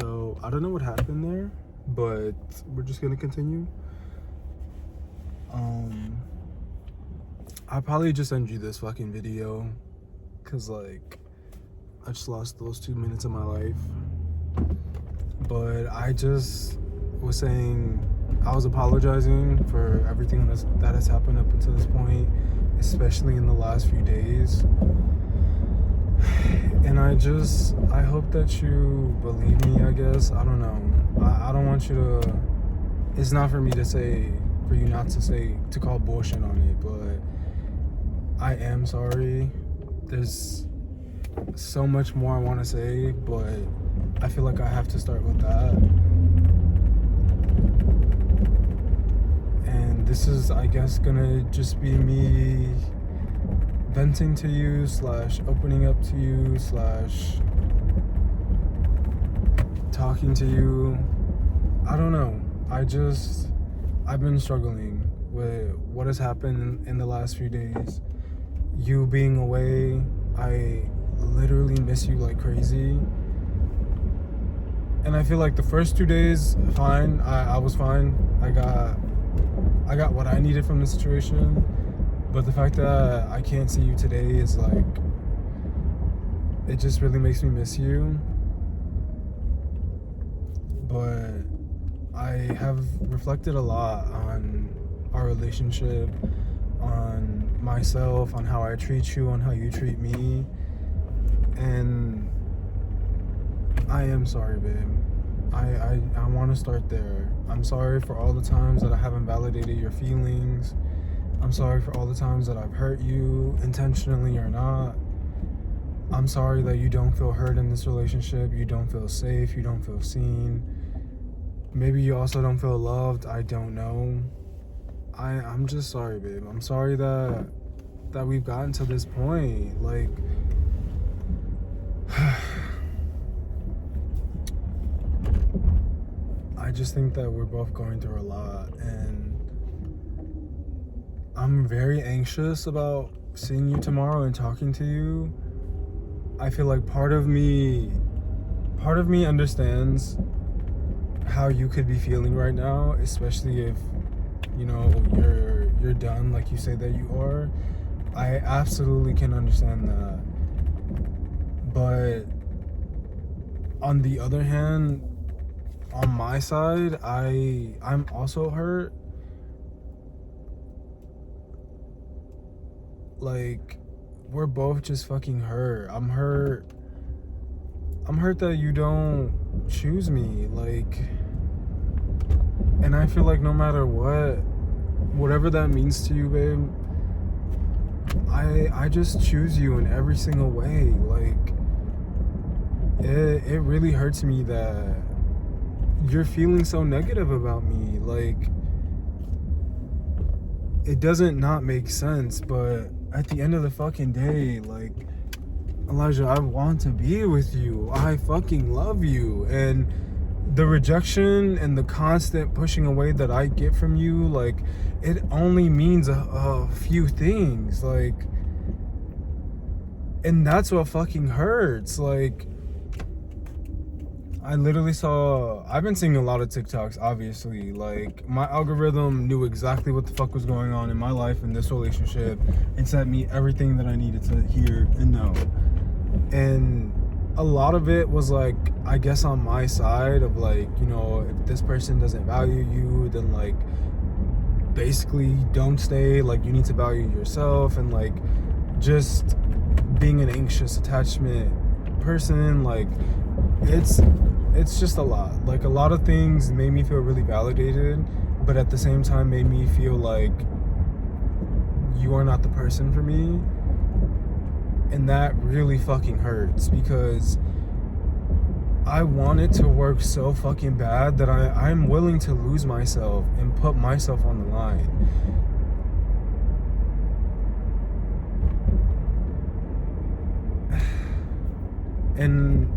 So I don't know what happened there, but we're just gonna continue. I'll probably just end you this fucking video because like I just lost those 2 minutes of my life. But I just was saying I was apologizing for everything that has happened up until this point, especially in the last few days. And I hope that you believe me, I guess. I don't know. I don't want you to, it's not for me to say, for you not to say, to call bullshit on it, but I am sorry. There's so much more I want to say, but I feel like I have to start with that. And this is, I guess, gonna just be me venting to you / opening up to you / talking to you. I don't know. I've been struggling with what has happened in the last few days. You being away, I literally miss you like crazy. And I feel like the first 2 days, fine. I was fine. I got what I needed from the situation. But the fact that I can't see you today is like, it just really makes me miss you. But I have reflected a lot on our relationship, on myself, on how I treat you, on how you treat me. And I am sorry, babe. I want to start there. I'm sorry for all the times that I haven't validated your feelings. I'm sorry for all the times that I've hurt you, intentionally or not. I'm sorry that you don't feel heard in this relationship. You don't feel safe. You don't feel seen. Maybe you also don't feel loved. I don't know. I'm just sorry, babe. I'm sorry that we've gotten to this point. Like, I just think that we're both going through a lot, and I'm very anxious about seeing you tomorrow and talking to you. I feel like part of me understands how you could be feeling right now, especially if, you know, you're done like you say that you are. I absolutely can understand that. But on the other hand, on my side, I'm also hurt. Like, we're both just fucking hurt. I'm hurt that you don't choose me. Like, and I feel like no matter whatever that means to you, babe, I just choose you in every single way. Like, it really hurts me that you're feeling so negative about me. Like, it doesn't not make sense, but at the end of the fucking day, like, Elijah, I want to be with you. I fucking love you. And the rejection and the constant pushing away that I get from you, like, it only means a few things. Like, and that's what fucking hurts. Like, I've been seeing a lot of TikToks, obviously. Like, my algorithm knew exactly what the fuck was going on in my life in this relationship and sent me everything that I needed to hear and know. And a lot of it was, like, I guess on my side of, like, you know, if this person doesn't value you, then, like, basically don't stay. Like, you need to value yourself. And, like, just being an anxious attachment person, like, it's just a lot. Like, a lot of things made me feel really validated, but at the same time made me feel like you are not the person for me. And that really fucking hurts, because I want it to work so fucking bad that I'm willing to lose myself and put myself on the line. And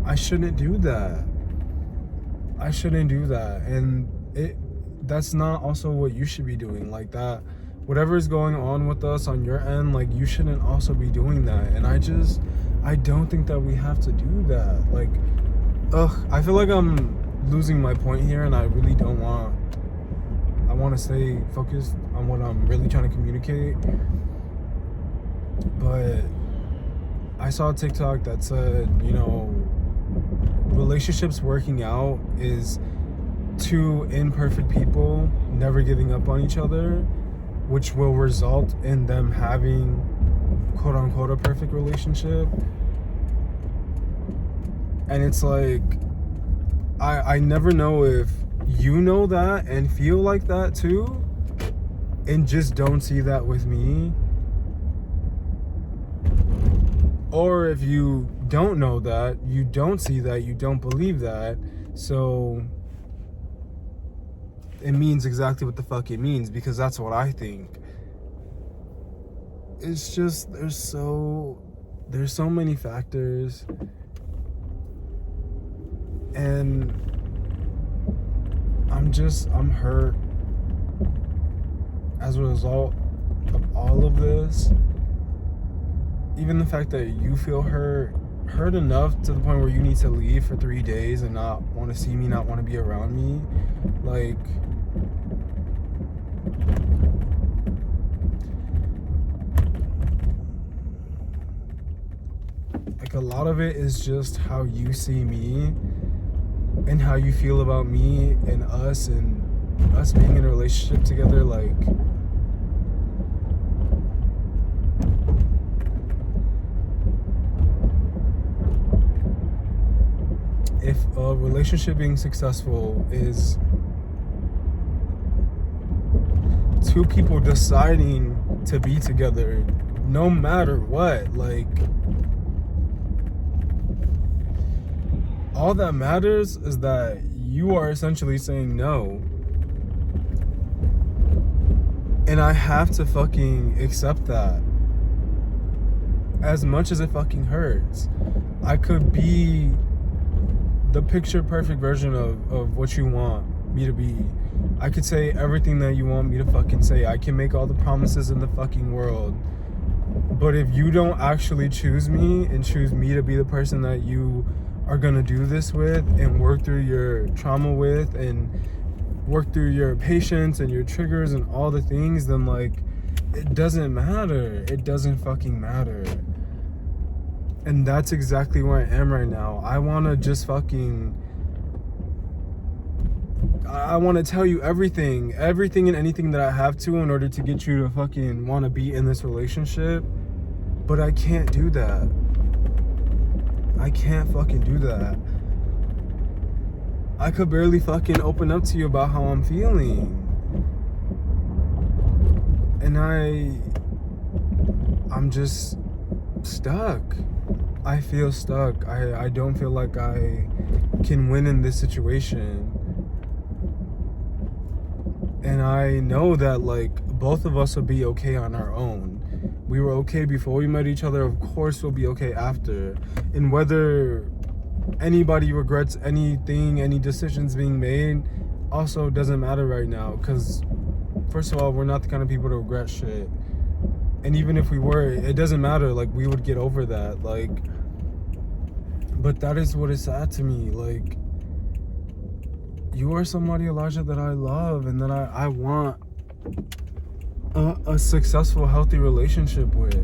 I shouldn't do that. And that's not also what you should be doing. Like, that, whatever is going on with us on your end, like, you shouldn't also be doing that. And I don't think that we have to do that. Like, I feel like I'm losing my point here, and I really don't want. I want to stay focused on what I'm really trying to communicate. But I saw a TikTok that said, relationships working out is two imperfect people never giving up on each other, which will result in them having quote unquote a perfect relationship. And it's like, I never know if you know that and feel like that too, and just don't see that with me, or if you don't know that, you don't see that, you don't believe that, so it means exactly what the fuck it means, because that's what I think. It's just, there's so many factors, and I'm hurt as a result of all of this. Even the fact that you feel hurt enough to the point where you need to leave for 3 days and not want to see me, not want to be around me. Like a lot of it is just how you see me and how you feel about me and us being in a relationship together. Like, if a relationship being successful is two people deciding to be together no matter what, like, all that matters is that you are essentially saying no. And I have to fucking accept that. As much as it fucking hurts. I could be the picture perfect version of what you want me to be. I could say everything that you want me to fucking say. I can make all the promises in the fucking world. But if you don't actually choose me and choose me to be the person that you are gonna do this with and work through your trauma with and work through your patience and your triggers and all the things, then like, it doesn't matter. It doesn't fucking matter. And that's exactly where I am right now. I wanna just fucking, I wanna tell you everything and anything that I have to in order to get you to fucking wanna be in this relationship. But I can't do that. I can't fucking do that. I could barely fucking open up to you about how I'm feeling. And I'm just stuck. I feel stuck. I don't feel like I can win in this situation. And I know that like both of us will be okay on our own. We were okay before we met each other. Of course we'll be okay after. And whether anybody regrets anything, any decisions being made, also doesn't matter right now. Because first of all, we're not the kind of people to regret shit. And even if we were, it doesn't matter. Like, we would get over that. Like, but that is what is sad to me. Like, you are somebody, Elijah, that I love and that I want a successful, healthy relationship with.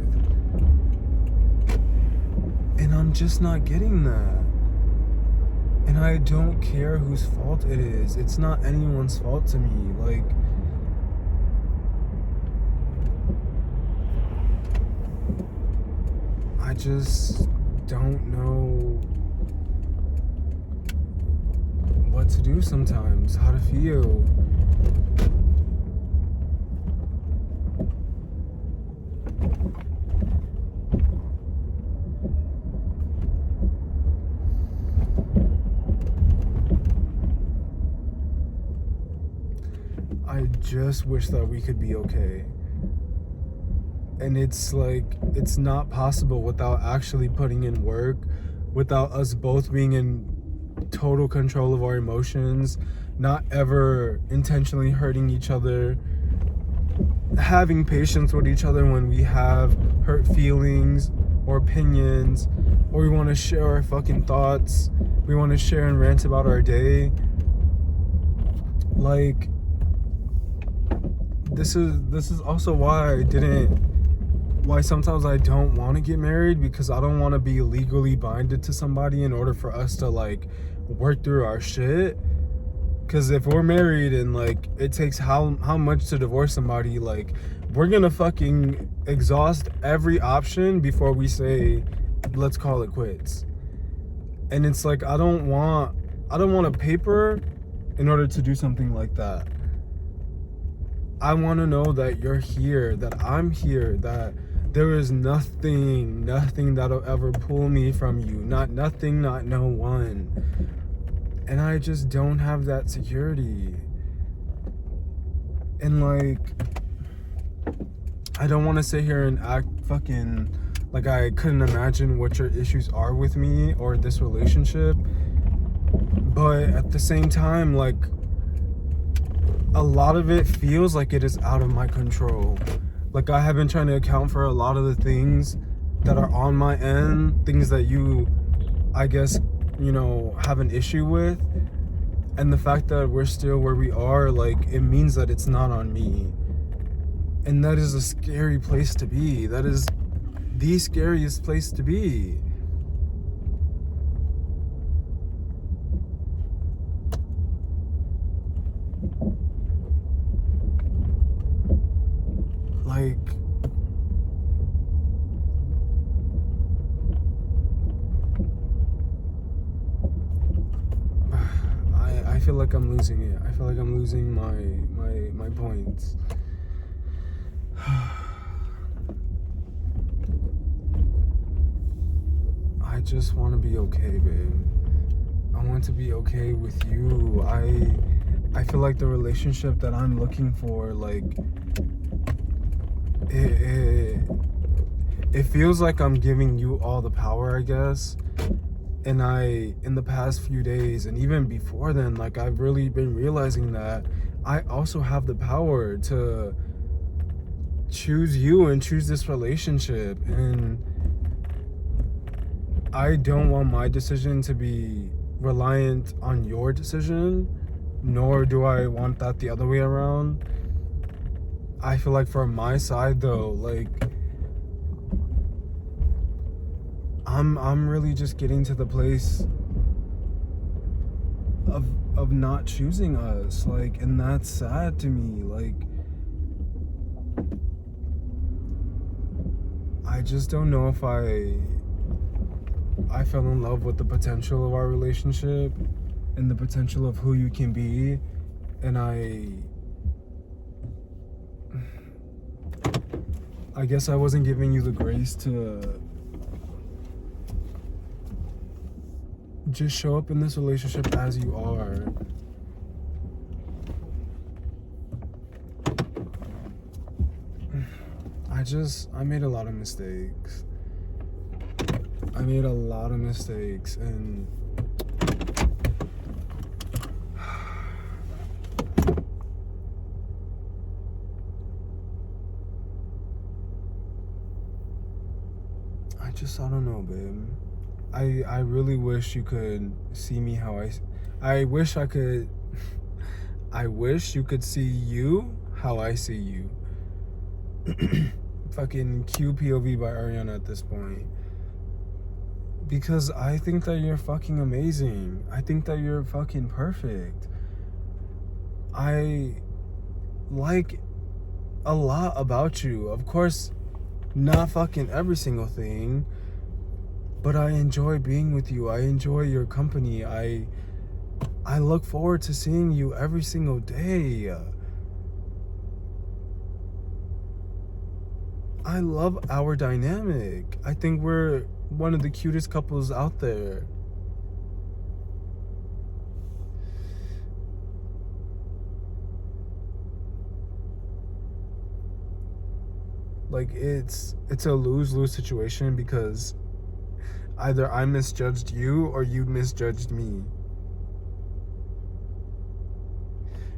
And I'm just not getting that. And I don't care whose fault it is. It's not anyone's fault to me. Like, I just don't know what to do sometimes, how to feel. I just wish that we could be okay. And it's like, it's not possible without actually putting in work, without us both being in total control of our emotions, not ever intentionally hurting each other, having patience with each other when we have hurt feelings, or opinions, or we want to share our fucking thoughts. We want to share and rant about our day. Like, this is also why sometimes I don't want to get married, because I don't want to be legally binded to somebody in order for us to like work through our shit. Because if we're married and like it takes how much to divorce somebody, like we're gonna fucking exhaust every option before we say let's call it quits. And it's like I don't want a paper in order to do something like that. I want to know that you're here, that I'm here, that there is nothing that'll ever pull me from you. Not nothing, not no one. And I just don't have that security. And like, I don't want to sit here and act fucking like I couldn't imagine what your issues are with me or this relationship. But at the same time, like, a lot of it feels like it is out of my control. Like, I have been trying to account for a lot of the things that are on my end, things that you, I guess, you know, have an issue with. And the fact that we're still where we are, like, it means that it's not on me. And that is a scary place to be. That is the scariest place to be. Like, I feel like I'm losing it. I feel like I'm losing my points. I just want to be okay, babe. I want to be okay with you. I feel like the relationship that I'm looking for, like, it feels like I'm giving you all the power, I guess. And in the past few days, and even before then, like, I've really been realizing that I also have the power to choose you and choose this relationship. And I don't want my decision to be reliant on your decision, nor do I want that the other way around. I feel like from my side, though, like, I'm really just getting to the place of not choosing us, like, and that's sad to me. Like, I just don't know if I fell in love with the potential of our relationship and the potential of who you can be, and I guess I wasn't giving you the grace to just show up in this relationship as you are. I made a lot of mistakes. And I don't know, babe. I really wish you could see me how I wish I could I wish you could see you how I see you. Fucking QPOV by Ariana at this point. Because I think that you're fucking amazing. I think that you're fucking perfect. I like a lot about you. Of course, not fucking every single thing, but I enjoy being with you. I enjoy your company. I look forward to seeing you every single day. I love our dynamic. I think we're one of the cutest couples out there. Like, it's a lose-lose situation, because either I misjudged you or you misjudged me.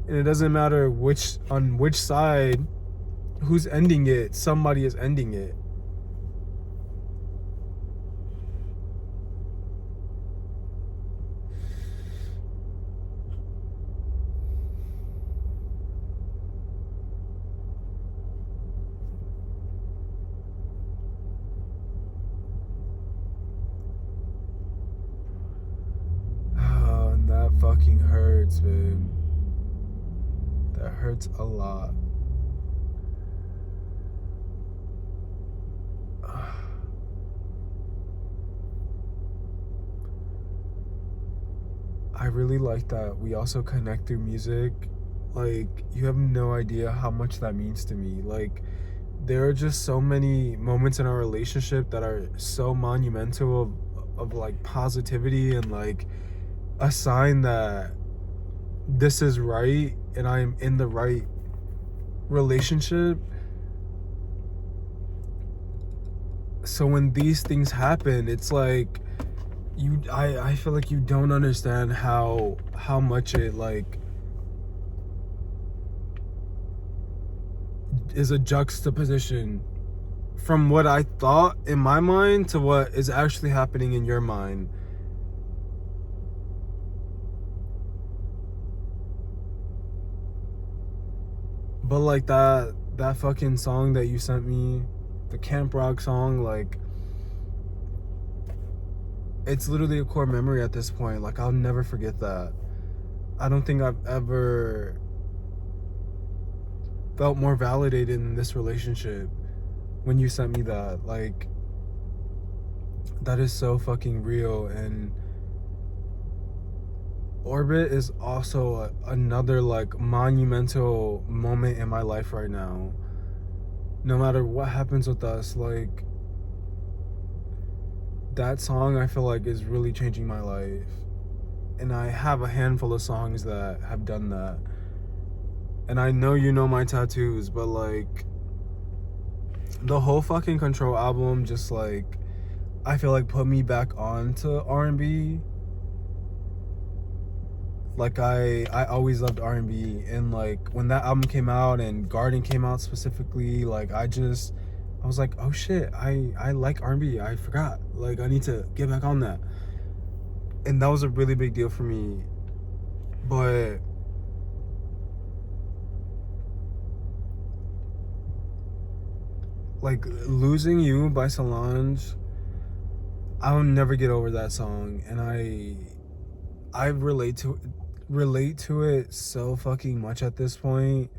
And it doesn't matter on which side, who's ending it, somebody is ending it. fucking hurts, babe. That hurts a lot. I really like that we also connect through music. Like, you have no idea how much that means to me. Like, there are just so many moments in our relationship that are so monumental of like positivity and like a sign that this is right and I'm in the right relationship. So when these things happen, it's like I feel like you don't understand how much it like is a juxtaposition from what I thought in my mind to what is actually happening in your mind. But like that fucking song that you sent me, the Camp Rock song, like it's literally a core memory at this point. Like, I'll never forget that. I don't think I've ever felt more validated in this relationship when you sent me that. Like, that is so fucking real. And Orbit is also another like monumental moment in my life right now. No matter what happens with us, like that song I feel like is really changing my life. And I have a handful of songs that have done that. And I know you know my tattoos, but like the whole fucking Control album just like I feel like put me back on to R&B. Like I always loved R&B, and like when that album came out and Garden came out specifically, like I was like, oh shit, I like R&B. I forgot. Like I need to get back on that. And that was a really big deal for me. But like Losing You by Solange, I'll never get over that song, and I relate to it so fucking much at this point.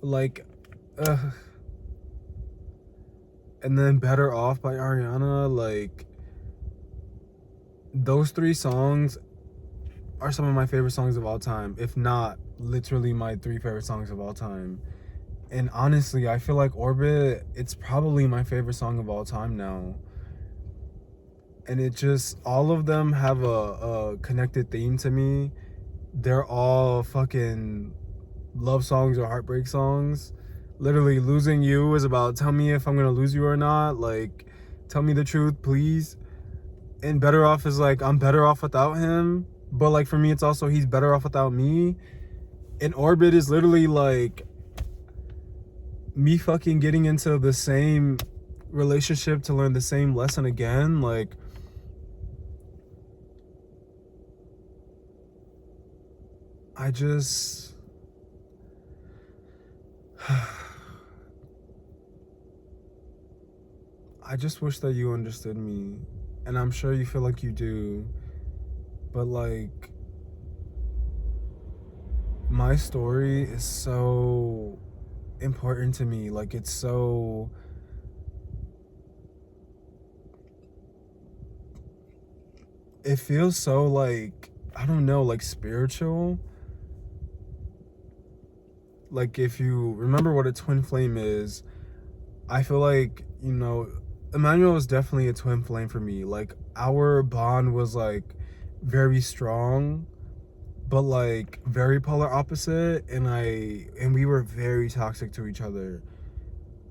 Like and then Better Off by Ariana, like those three songs are some of my favorite songs of all time, if not literally my three favorite songs of all time. And honestly, I feel like Orbit, it's probably my favorite song of all time now. And it just, all of them have a connected theme to me. They're all fucking love songs or heartbreak songs. Literally, Losing You is about tell me if I'm gonna lose you or not. Like, tell me the truth, please. And Better Off is like, I'm better off without him. But like for me, it's also he's better off without me. And Orbit is literally like me fucking getting into the same relationship to learn the same lesson again. Like, I just I just wish that you understood me, and I'm sure you feel like you do, but like my story is so important to me. Like it's so it feels so like I don't know, like spiritual. Like if you remember what a twin flame is, I feel like, you know, Emmanuel was definitely a twin flame for me. Like our bond was like very strong, but like very polar opposite, and we were very toxic to each other.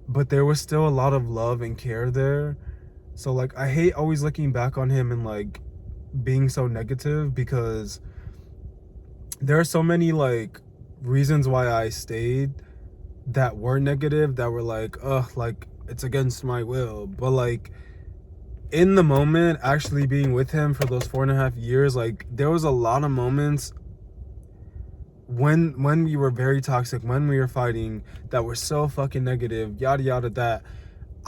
But there was still a lot of love and care there. So like I hate always looking back on him and like being so negative, because there are so many like reasons why I stayed that were negative, that were like, ugh, like it's against my will. But like in the moment, actually being with him for those 4.5 years, like there was a lot of moments when we were very toxic, when we were fighting, that were so fucking negative, yada yada, that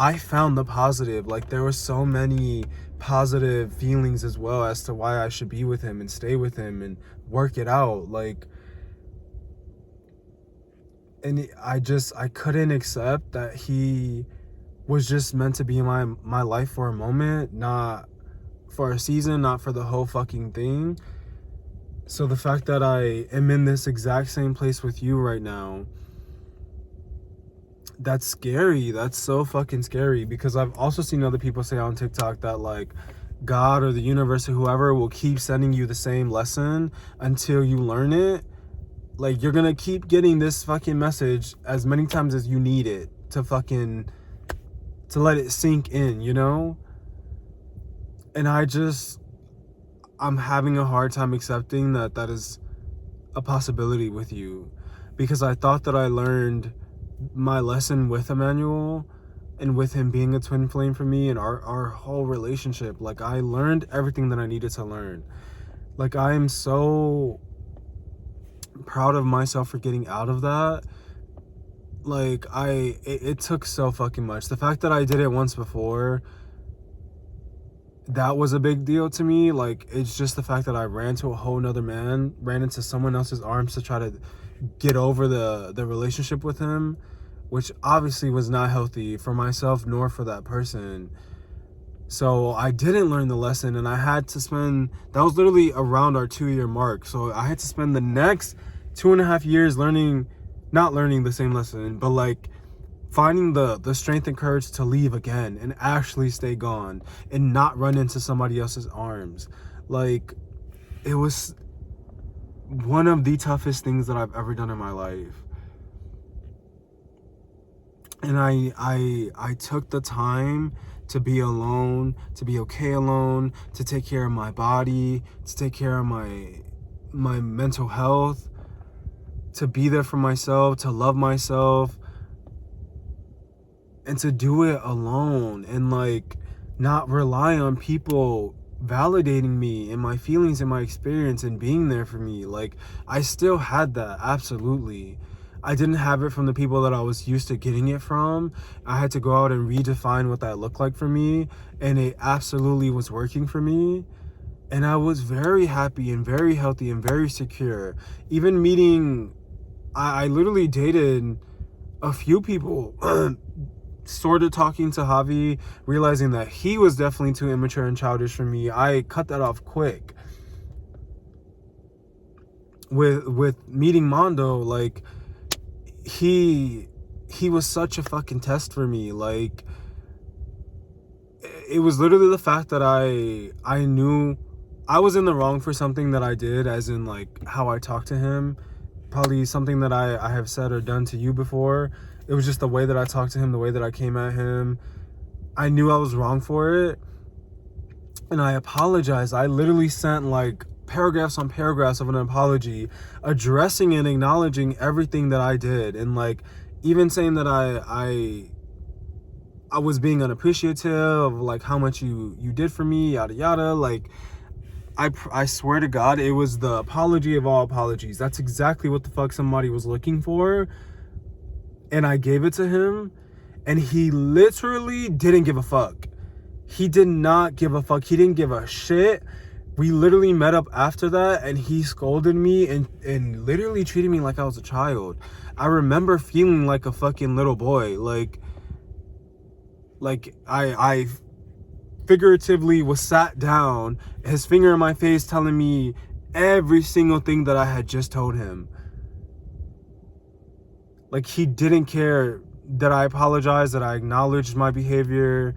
I found the positive. Like, there were so many positive feelings as well as to why I should be with him and stay with him and work it out. Like, and I couldn't accept that he was just meant to be in my life for a moment, not for a season, not for the whole fucking thing. So the fact that I am in this exact same place with you right now, that's scary. That's so fucking scary, because I've also seen other people say on TikTok that, like, God or the universe or whoever will keep sending you the same lesson until you learn it. Like, you're gonna keep getting this fucking message as many times as you need it to let it sink in, you know? And I'm having a hard time accepting that that is a possibility with you, because I thought that I learned my lesson with Emmanuel and with him being a twin flame for me and our whole relationship. Like, I learned everything that I needed to learn. Like, I am so proud of myself for getting out of that. Like, it took so fucking much. The fact that I did it once before, that was a big deal to me. Like, it's just the fact that I ran to a whole nother man, ran into someone else's arms to try to get over the relationship with him, which obviously was not healthy for myself nor for that person. So I didn't learn the lesson, and I had to spend, that was literally around our 2-year mark. So I had to spend the next 2.5 years not learning the same lesson, but like finding the strength and courage to leave again and actually stay gone and not run into somebody else's arms. Like, it was one of the toughest things that I've ever done in my life. And I took the time to be alone, to be okay alone, to take care of my body, to take care of my mental health, to be there for myself, to love myself, and to do it alone, and like not rely on people validating me and my feelings and my experience and being there for me. Like, I still had that, absolutely. I didn't have it from the people that I was used to getting it from. I had to go out and redefine what that looked like for me, and it absolutely was working for me. And I was very happy and very healthy and very secure. Even meeting, I literally dated a few people, sort of talking to Javi, realizing that he was definitely too immature and childish for me. I cut that off quick. With meeting Mondo, like, he was such a fucking test for me. Like, it was literally the fact that I knew I was in the wrong for something that I did, as in like how I talked to him. Probably something that I have said or done to you before. It was just the way that I talked to him, the way that I came at him. I knew I was wrong for it, and I apologized. I literally sent like paragraphs on paragraphs of an apology, addressing and acknowledging everything that I did, and like even saying that I was being unappreciative of like how much you did for me, yada yada. Like, I swear to God, it was the apology of all apologies. That's exactly what the fuck somebody was looking for, and I gave it to him, and he literally didn't give a fuck. He did not give a fuck. He didn't give a shit. We literally met up after that, and he scolded me and literally treated me like I was a child. I remember feeling like a fucking little boy. Like I figuratively was sat down, his finger in my face telling me every single thing that I had just told him. Like, he didn't care that I apologized, that I acknowledged my behavior,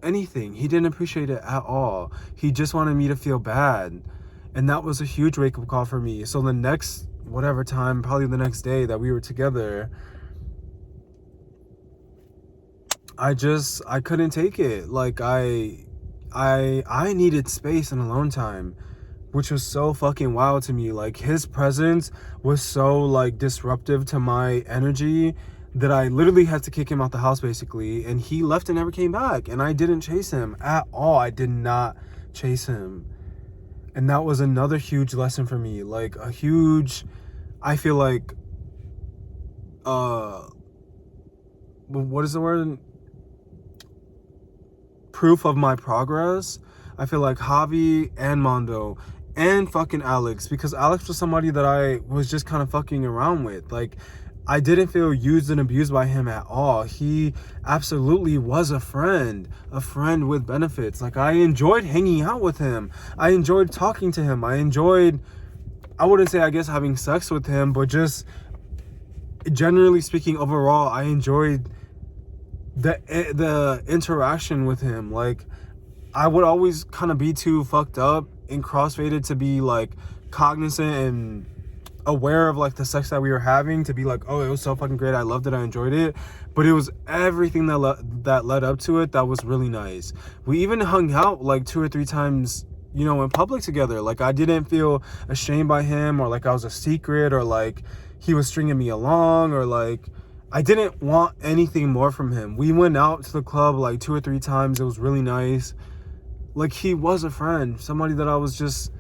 anything. He didn't appreciate it at all. He just wanted me to feel bad. And that was a huge wake-up call for me. So the next, whatever time, probably the next day that we were together, I couldn't take it. Like, I needed space and alone time, which was so fucking wild to me. Like, his presence was so like disruptive to my energy that I literally had to kick him out the house basically, and he left and never came back, and I didn't chase him at all. I did not chase him. And that was another huge lesson for me. Like, a huge, I feel like what is the word? Proof of my progress. I feel like Javi and Mondo and fucking Alex, because Alex was somebody that I was just kind of fucking around with. Like, I didn't feel used and abused by him at all. He absolutely was a friend with benefits. Like, I enjoyed hanging out with him. I enjoyed talking to him. I enjoyed, I wouldn't say, I guess, having sex with him, but just generally speaking, overall, I enjoyed the interaction with him. Like, I would always kind of be too fucked up and crossfaded to be like cognizant and aware of like the sex that we were having, to be like, oh, it was so fucking great, I loved it, I enjoyed it. But it was everything that led up to it that was really nice. We even hung out like 2 or 3 times, you know, in public together. Like, I didn't feel ashamed by him, or like I was a secret, or like he was stringing me along, or like I didn't want anything more from him. We went out to the club like 2 or 3 times. It was really nice. Like, he was a friend, somebody that I was just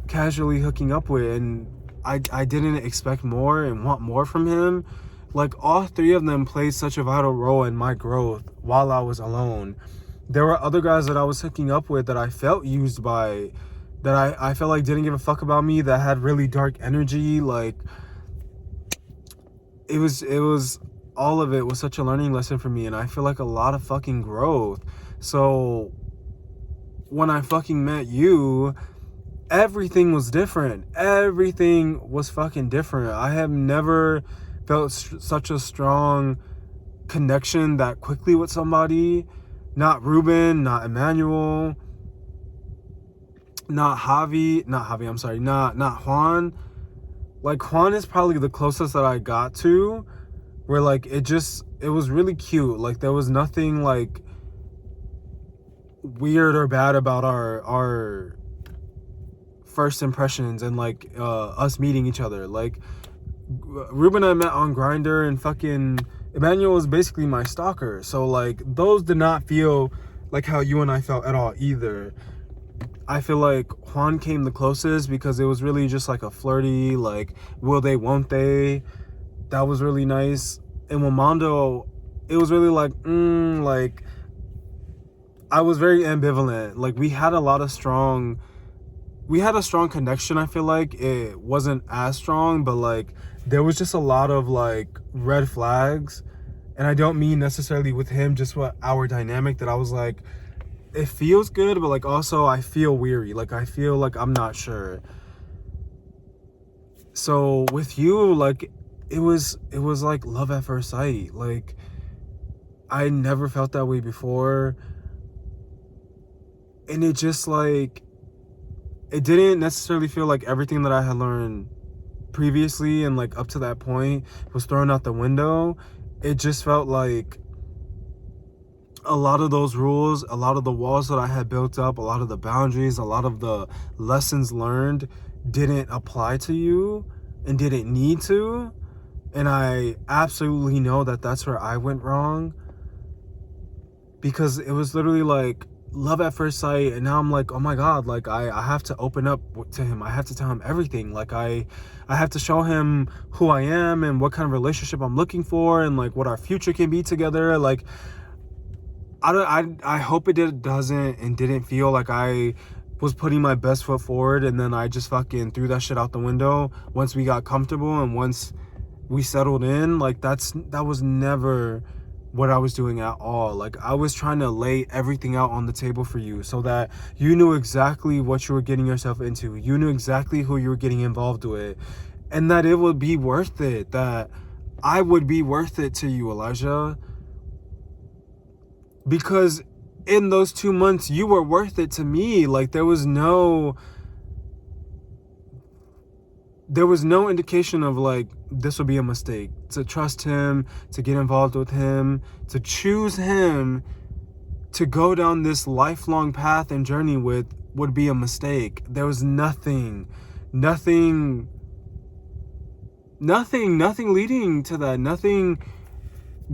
casually hooking up with, and I didn't expect more and want more from him. Like, all 3 of them played such a vital role in my growth while I was alone. There were other guys that I was hooking up with that I felt used by, that I felt like didn't give a fuck about me, that had really dark energy. Like, it was all of it was such a learning lesson for me, and I feel like a lot of fucking growth. So when I fucking met you, everything was different. Everything was fucking different. I have never felt such a strong connection that quickly with somebody. Not Ruben, not Emmanuel, not Juan. Like, Juan is probably the closest that I got to, where like it was really cute. Like, there was nothing like weird or bad about our first impressions and like us meeting each other. Like, Ruben I met on Grindr, and fucking Emmanuel was basically my stalker. So like, those did not feel like how you and I felt at all either. I feel like Juan came the closest because it was really just like a flirty, like, will they, won't they? That was really nice. And with Mondo, it was really like, like, I was very ambivalent. Like, we had a strong connection. I feel like it wasn't as strong, but like there was just a lot of like red flags. And I don't mean necessarily with him, just what our dynamic, that I was like, it feels good, but like also I feel weary. Like, I feel like I'm not sure. So with you, like, it was like love at first sight. Like, I never felt that way before. And it just like, it didn't necessarily feel like everything that I had learned previously and like up to that point was thrown out the window. It just felt like a lot of those rules, a lot of the walls that I had built up, a lot of the boundaries, a lot of the lessons learned didn't apply to you and didn't need to. And I absolutely know that that's where I went wrong, because it was literally like love at first sight. And now I'm like, oh my God, like I have to open up to him. I have to tell him everything. Like, I have to show him who I am and what kind of relationship I'm looking for, and like what our future can be together. Like, I hope it didn't feel like I was putting my best foot forward, and then I just fucking threw that shit out the window once we got comfortable and once we settled in. Like, that was never what I was doing at all. Like, I was trying to lay everything out on the table for you so that you knew exactly what you were getting yourself into. You knew exactly who you were getting involved with, and that it would be worth it, that I would be worth it to you, Elijah. Because in those 2 months, you were worth it to me. Like, there was no indication of like this would be a mistake. To trust him, to get involved with him, to choose him, to go down this lifelong path and journey with would be a mistake. There was nothing leading to that. Nothing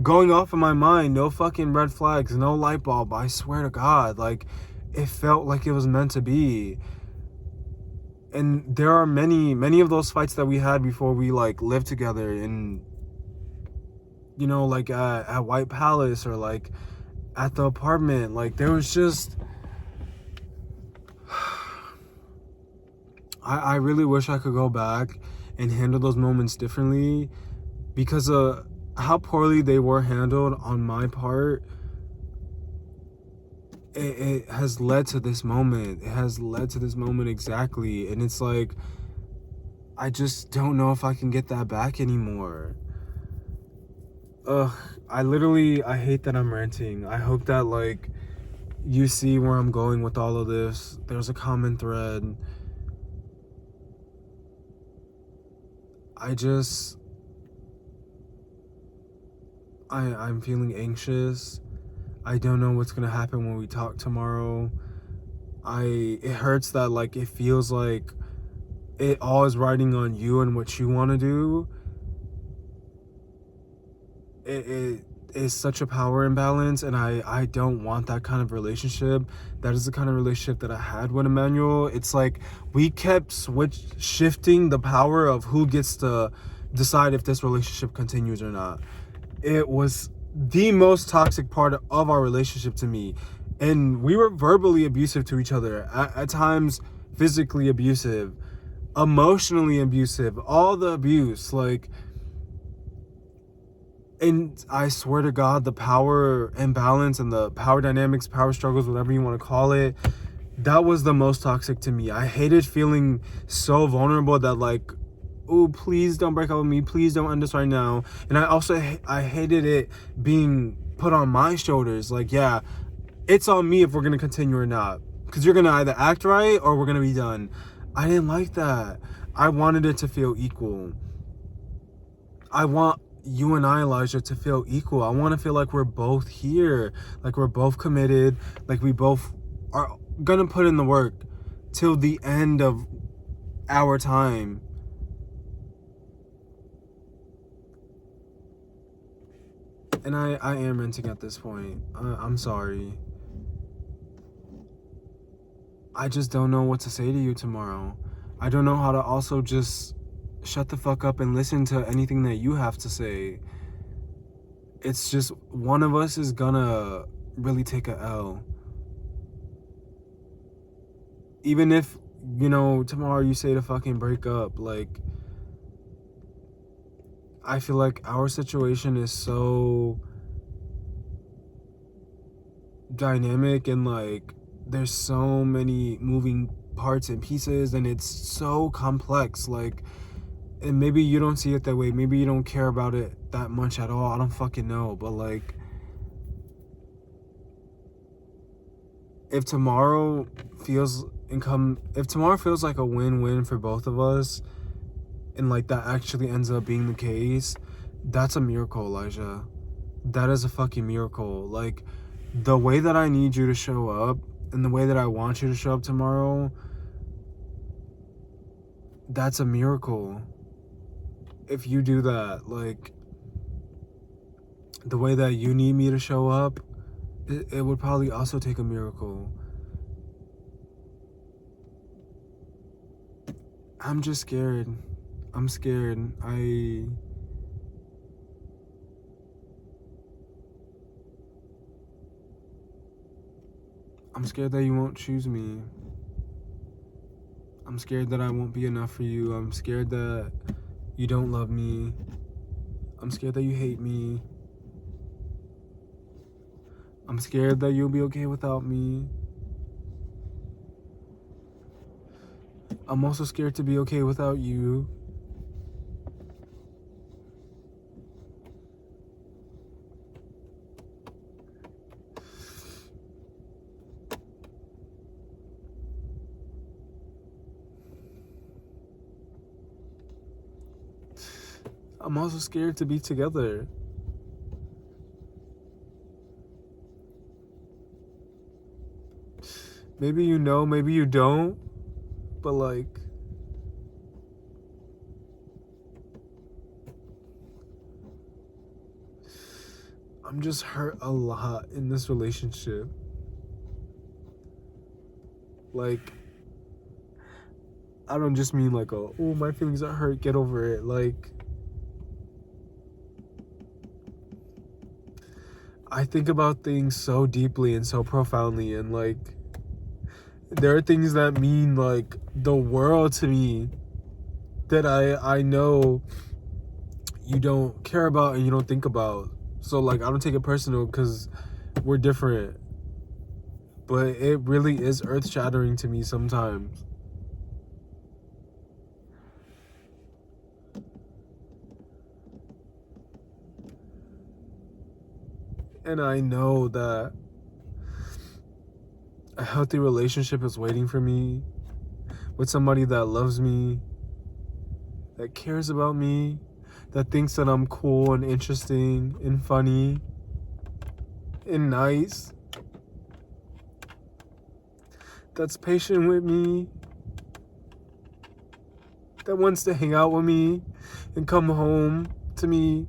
going off in my mind. No fucking red flags, no light bulb. I swear to God, like, it felt like it was meant to be. And there are many of those fights that we had before we like lived together, and you know, like at White Palace or like at the apartment. Like there was just I really wish I could go back and handle those moments differently, because of how poorly they were handled on my part. It has led to this moment. It has led to this moment exactly. And it's like, I just don't know if I can get that back anymore. Ugh, I hate that I'm ranting. I hope that, like, you see where I'm going with all of this. There's a common thread. I'm feeling anxious. I don't know what's gonna happen when we talk tomorrow. It hurts that, like, it feels like it all is riding on you and what you want to do. It is such a power imbalance, and I don't want that kind of relationship. That is the kind of relationship that I had with Emmanuel. It's like we kept shifting the power of who gets to decide if this relationship continues or not. It was the most toxic part of our relationship to me, and we were verbally abusive to each other, at times physically abusive, emotionally abusive, all the abuse, like. And I swear to God, the power imbalance and the power dynamics, power struggles, whatever you want to call it, that was the most toxic to me. I hated feeling so vulnerable that, like, oh, please don't break up with me. Please don't end this right now. And I also, I hated it being put on my shoulders. Like, yeah, it's on me if we're going to continue or not. Because you're going to either act right or we're going to be done. I didn't like that. I wanted it to feel equal. I want you and I, Elijah, to feel equal. I want to feel like we're both here, like we're both committed, like we both are gonna put in the work till the end of our time. And I am ranting at this point. I'm sorry. I just don't know what to say to you tomorrow. I don't know how to also just shut the fuck up and listen to anything that you have to say. It's just one of us is gonna really take a L. Even if, you know, tomorrow you say to fucking break up, like, I feel like our situation is so dynamic, and like there's so many moving parts and pieces, and it's so complex. Like, and maybe you don't see it that way, maybe you don't care about it that much at all, I don't fucking know. But like, if tomorrow if tomorrow feels like a win-win for both of us, and like that actually ends up being the case, that's a miracle, Elijah. That is a fucking miracle. Like, the way that I need you to show up and the way that I want you to show up tomorrow, that's a miracle. If you do that, like, the way that you need me to show up, it would probably also take a miracle. I'm just scared. I'm scared. I'm scared that you won't choose me. I'm scared that I won't be enough for you. I'm scared that you don't love me. I'm scared that you hate me. I'm scared that you'll be okay without me. I'm also scared to be okay without you. I'm also scared to be together. Maybe you know, maybe you don't, but like, I'm just hurt a lot in this relationship. Like, I don't just mean like, oh, my feelings are hurt, get over it. Like, I think about things so deeply and so profoundly, and like there are things that mean like the world to me that I know you don't care about and you don't think about. So like I don't take it personal because we're different, but it really is earth-shattering to me sometimes. And I know that a healthy relationship is waiting for me with somebody that loves me, that cares about me, that thinks that I'm cool and interesting and funny and nice, that's patient with me, that wants to hang out with me and come home to me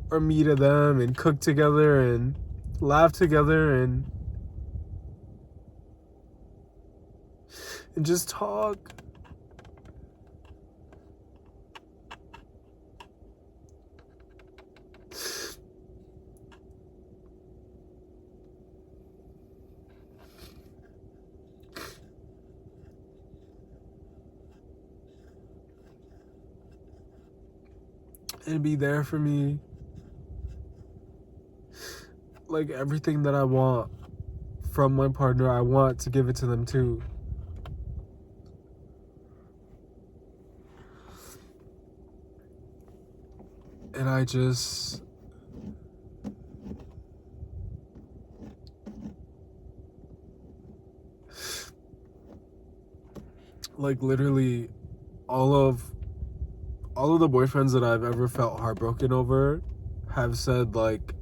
or me to them and cook together and laugh together and just talk. And be there for me. Like everything that I want from my partner, I want to give it to them too. And I just like literally all of the boyfriends that I've ever felt heartbroken over have said like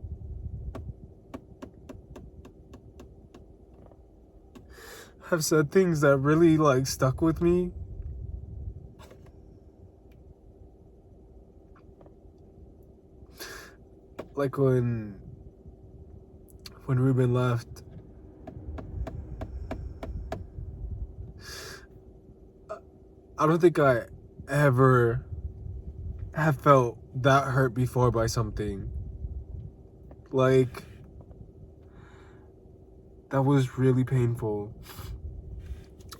things that really like stuck with me. Like when Ruben left, I don't think I ever have felt that hurt before by something. Like, that was really painful.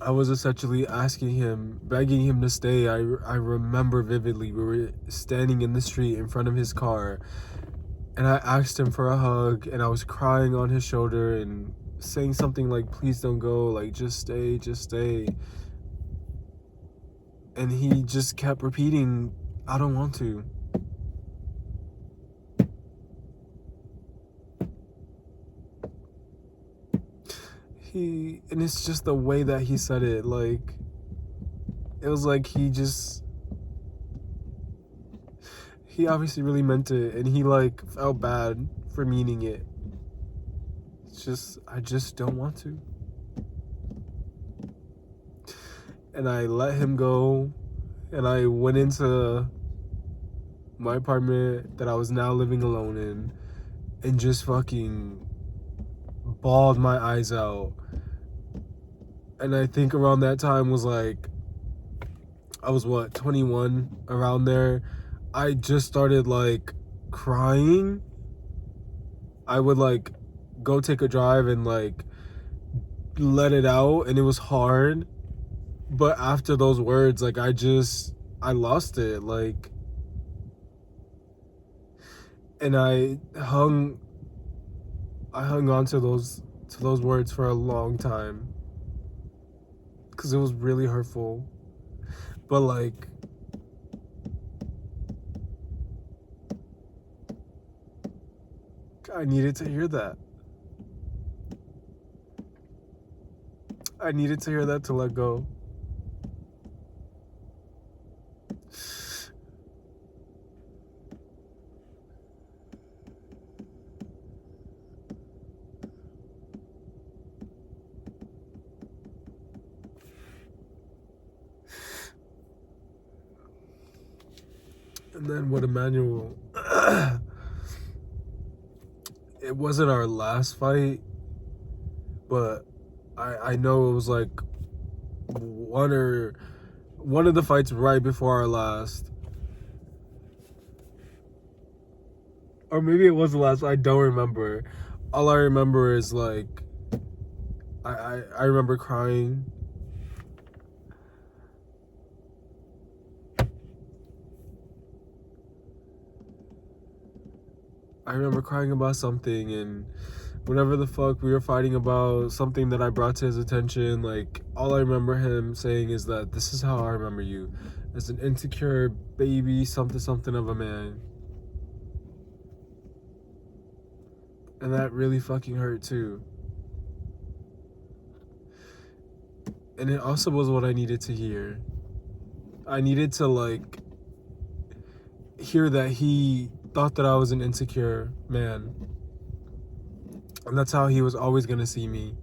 I was essentially asking him, begging him to stay. I remember vividly, we were standing in the street in front of his car, and I asked him for a hug, and I was crying on his shoulder and saying something like, please don't go, like, just stay, just stay. And he just kept repeating, I don't want to. And it's just the way that he said it, like, it was like he obviously really meant it, and he like felt bad for meaning it. It's just, I just don't want to. And I let him go, and I went into my apartment that I was now living alone in, and just fucking bawled my eyes out. And I think around that time was like, I was 21, around there. I just started like crying. I would like go take a drive and like let it out, and it was hard. But after those words, like I lost it, like, and I hung on to those words for a long time, because it was really hurtful. But like, I needed to hear that. I needed to hear that to let go. And then what Emmanuel, it wasn't our last fight, but I know it was like one of the fights right before our last. Or maybe it was the last, I don't remember. all I remember is like I remember crying. I remember crying about something, and whatever the fuck we were fighting about, something that I brought to his attention, like, all I remember him saying is that this is how I remember you, as an insecure baby, something something of a man. And that really fucking hurt too. And it also was what I needed to hear. I needed to, like, hear that he thought that I was an insecure man. And that's how he was always gonna see me.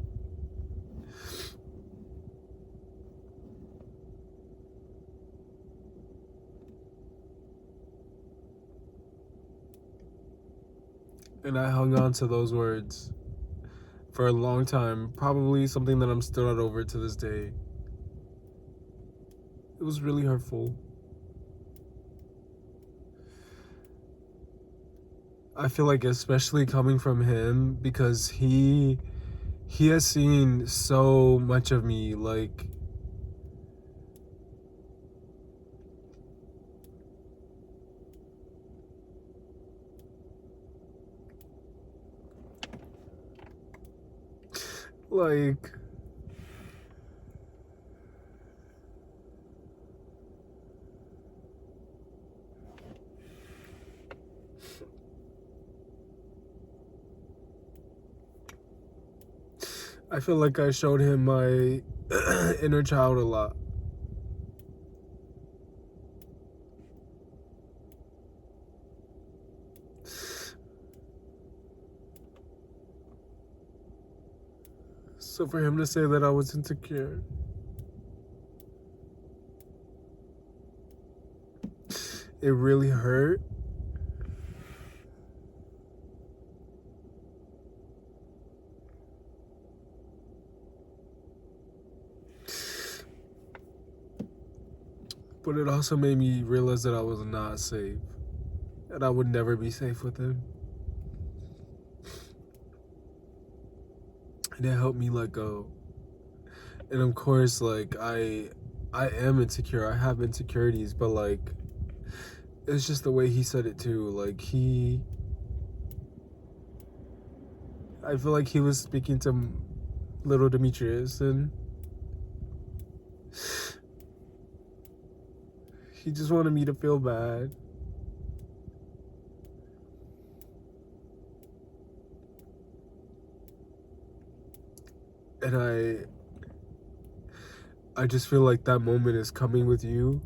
And I hung on to those words for a long time. Probably something that I'm still not over to this day. It was really hurtful. I feel like especially coming from him, because he has seen so much of me, like like I feel like I showed him my inner child a lot. So for him to say that I was insecure, it really hurt. But it also made me realize that I was not safe. And I would never be safe with him. And it helped me let go. And of course, like, I am insecure. I have insecurities, but like, it's just the way he said it too. Like, I feel like he was speaking to little Demetrius, and he just wanted me to feel bad. And I just feel like that moment is coming with you.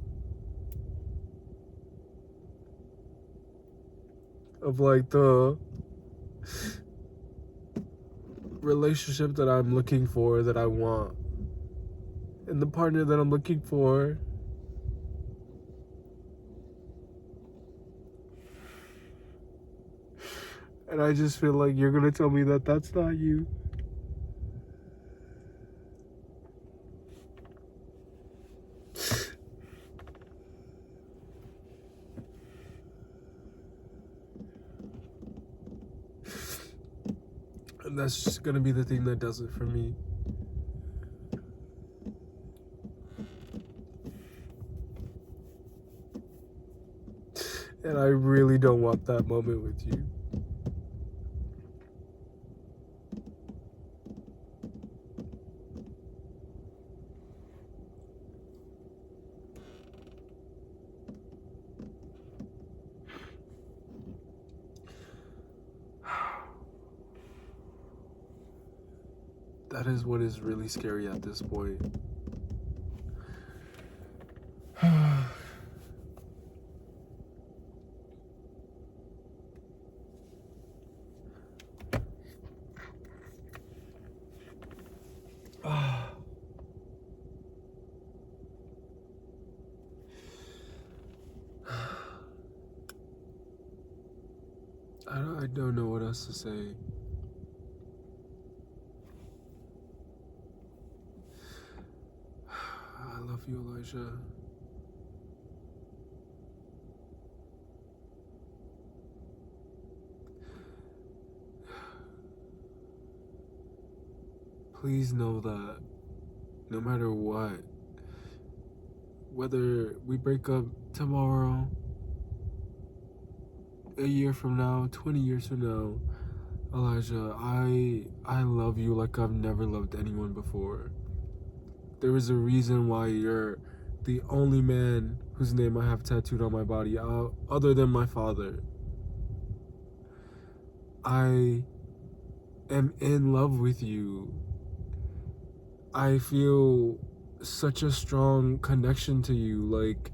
Of like the relationship that I'm looking for, that I want, and the partner that I'm looking for. And I just feel like you're gonna tell me that that's not you. And that's just gonna be the thing that does it for me. And I really don't want that moment with you. That is what is really scary at this point. I don't know what else to say. I love you, Elijah. please know that no matter what, whether we break up tomorrow, a year from now, 20 years from now, Elijah, I love you like I've never loved anyone before. There is a reason why you're the only man whose name I have tattooed on my body, other than my father. I am in love with you. I feel such a strong connection to you. Like,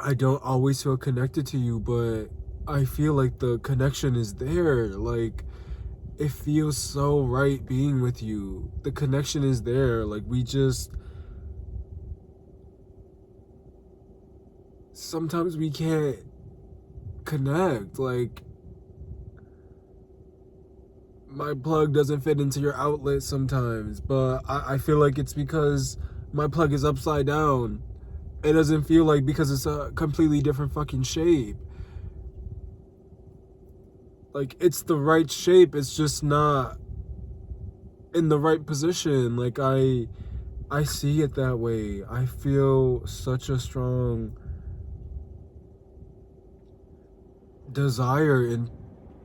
I don't always feel connected to you, but I feel like the connection is there. Like, it feels so right being with you. The connection is there. Like, we just, sometimes we can't connect. Like, my plug doesn't fit into your outlet sometimes, but I feel like it's because my plug is upside down. It doesn't feel like because it's a completely different fucking shape. Like, it's the right shape, it's just not in the right position. Like, I see it that way. I feel such a strong desire and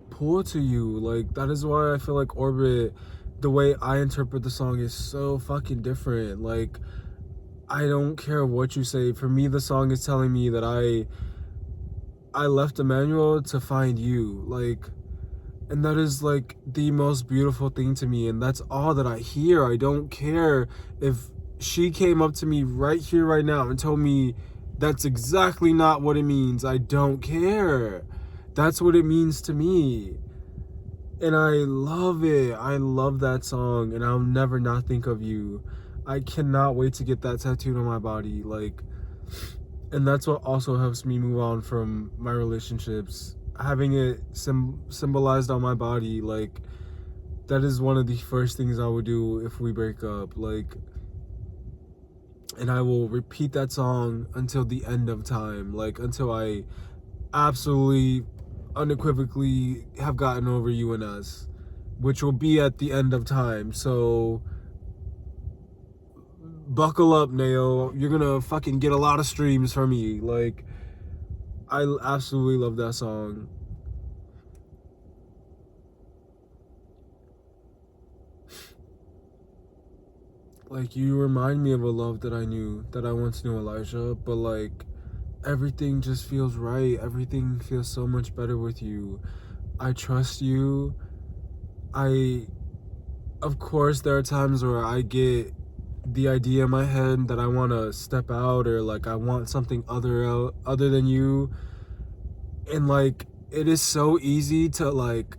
pull to you. Like, that is why I feel like Orbit, the way I interpret the song, is so fucking different. Like, I don't care what you say. For me, the song is telling me that I left Emmanuel to find you. Like, and that is like the most beautiful thing to me, and that's all that I hear. I don't care if she came up to me right here, right now, and told me that's exactly not what it means. I don't care. That's what it means to me. And I love it. I love that song, and I'll never not think of you. I cannot wait to get that tattooed on my body. Like, and that's what also helps me move on from my relationships. Having it symbolized on my body, like, that is one of the first things I would do if we break up. Like, and I will repeat that song until the end of time. Like, until I absolutely, unequivocally have gotten over you and us, which will be at the end of time. So buckle up, Nail. You're gonna fucking get a lot of streams from me. Like, I absolutely love that song. Like, you remind me of a love that I knew, that I once knew, Elijah, but like, everything just feels right. Everything feels so much better with you. I trust you. Of course, there are times where I get the idea in my head that I want to step out, or like I want something other than you. And like, it is so easy to like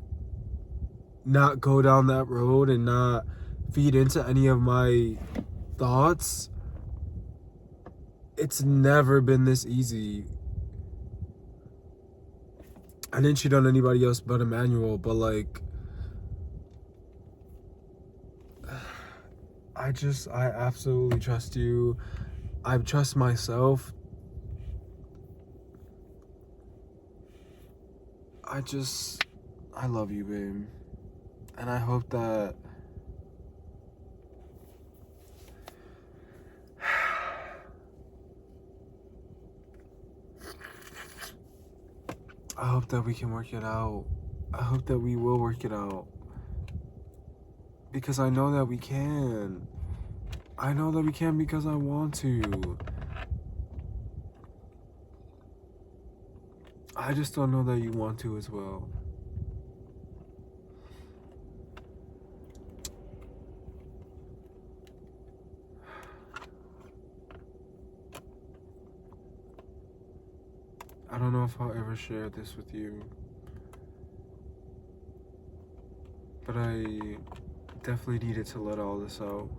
not go down that road and not feed into any of my thoughts. It's never been this easy. I didn't cheat on anybody else but Emmanuel, but like, I absolutely trust you. I trust myself. I love you, babe. And I hope that we can work it out. I hope that we will work it out. Because I know that we can. I know that we can because I want to. I just don't know that you want to as well. I don't know if I'll ever share this with you, but I definitely needed to let all this out.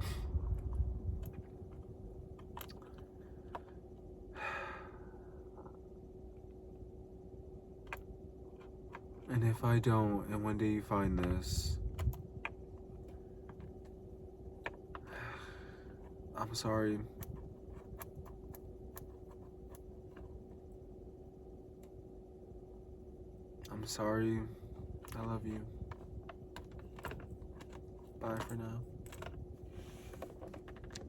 And if I don't, and one day you find this, I'm sorry. I'm sorry. I love you. Bye for now.